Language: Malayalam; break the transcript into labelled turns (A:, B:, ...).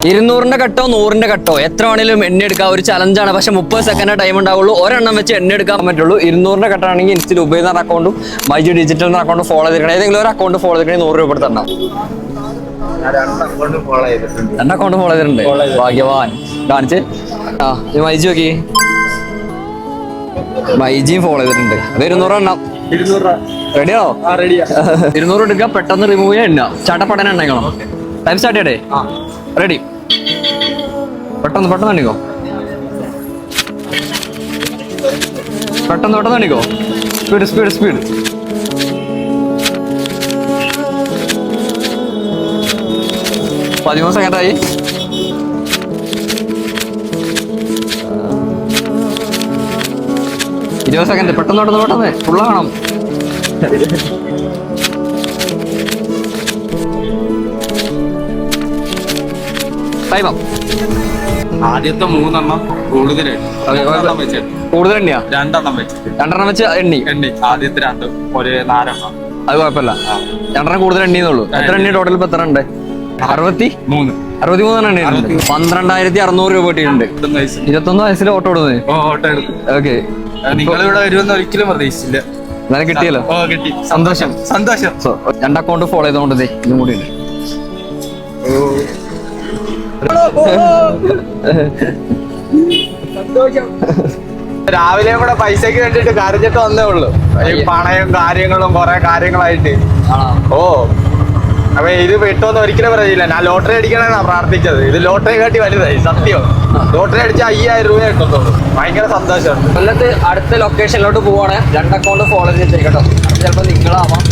A: 200-ന്റെ കട്ടോ 100-ന്റെ കട്ടോ എത്ര വേണേലും എണ്ണ എടുക്കാം. ഒരു ചലഞ്ചാണ്. പക്ഷെ 30 സെക്കൻഡ് ടൈം ഉണ്ടാവുള്ളൂ. ഒരെണ്ണം വെച്ച് എണ്ണ എടുക്കാൻ പറ്റുള്ളൂ. 200-ന്റെ കട്ടാണെങ്കിൽ ഇൻസ്റ്റയിൽ ഉപയോഗിക്കുന്ന അക്കൗണ്ടും മൈജി ഡിജിറ്റൽ അക്കൗണ്ട് ഫോളോ ചെയ്തിരിക്കണം. ഏതെങ്കിലും ഒരു അക്കൗണ്ട് ഫോളോ ചെയ്തിട്ടുണ്ടെങ്കിൽ 100 രൂപ തരണം. 2 അക്കൗണ്ട് ഫോളോ ചെയ്തിട്ടുണ്ട്. ഭാഗ്യവാൻ. കാണിച്ച് മൈജി നോക്കി. മൈജിയും ഫോളോ ചെയ്തിട്ടുണ്ട്. അത് 200 എണ്ണം. റെഡിയോ? 200 എടുക്കുക. പെട്ടെന്ന് റിമൂവ് ചെയ്യാൻ എണ്ണ ചാട്ടപ്പടന എണ്ണ ടൈം സ്റ്റാർട്ട് ചെയ്യട്ടെ. റെഡി. പെട്ടെന്ന് എണ്ണിക്കോ. പെട്ടെന്ന് എണ്ണിക്കോ. സ്പീഡ് 13 സെക്കൻഡായി. സെക്കൻഡ്. പെട്ടെന്ന് ഫുള്ളാകണം.
B: ആദ്യത്തെ 3 എണ്ണം കൂടുതൽ
A: എണ്ണിയാ?
B: 2 എണ്ണം
A: വെച്ച് എണ്ണി.
B: ആദ്യത്തെ 2 ഒരു 4 എണ്ണം.
A: അത് കുഴപ്പമില്ല. 2 കൂടുതൽ എണ്ണിന്നുള്ളൂ. എത്ര എണ്ണി ടോട്ടൽ? ഇപ്പൊ എത്ര ഉണ്ട്? 63 എണ്ണി. 12,600 രൂപ കിട്ടിയിട്ടുണ്ട്. 21 വയസ്സിൽ ഓട്ടോ ഇടുന്നത്. ഓക്കെ.
B: നിങ്ങളിവിടെ വരുമെന്ന് ഒരിക്കലും പ്രതീക്ഷിച്ചില്ല.
A: എന്നാലും കിട്ടിയല്ലോ.
B: കിട്ടി.
A: സന്തോഷം. 2 അക്കൗണ്ട് ഫോളോ ചെയ്തോണ്ട് ഇതും കൂടി ഉണ്ട്.
B: രാവിലെ ഇവിടെ പൈസക്ക് വേണ്ടിട്ട് കരഞ്ഞിട്ട് വന്നേ ഉള്ളു. ഈ പണയും കാര്യങ്ങളും കുറെ കാര്യങ്ങളായിട്ട്. അപ്പൊ ഇത് പെട്ടോന്ന് ഒരിക്കലും പറയില്ല. ഞാൻ ലോട്ടറി അടിക്കണമെന്നാ പ്രാർത്ഥിച്ചത്. ഇത് ലോട്ടറി കാട്ടി വലുതായി. സത്യം. ലോട്ടറി അടിച്ച 5000 രൂപ കിട്ടുന്നുള്ളൂ. ഭയങ്കര സന്തോഷമുണ്ട്.
A: കൊല്ലത്ത് അടുത്ത ലൊക്കേഷനിലോട്ട് പോവാണ്. 2 അക്കൗണ്ട് ഫോളോ ചെയ്ത് കേട്ടോ. ചിലപ്പോ നിങ്ങളാവാം.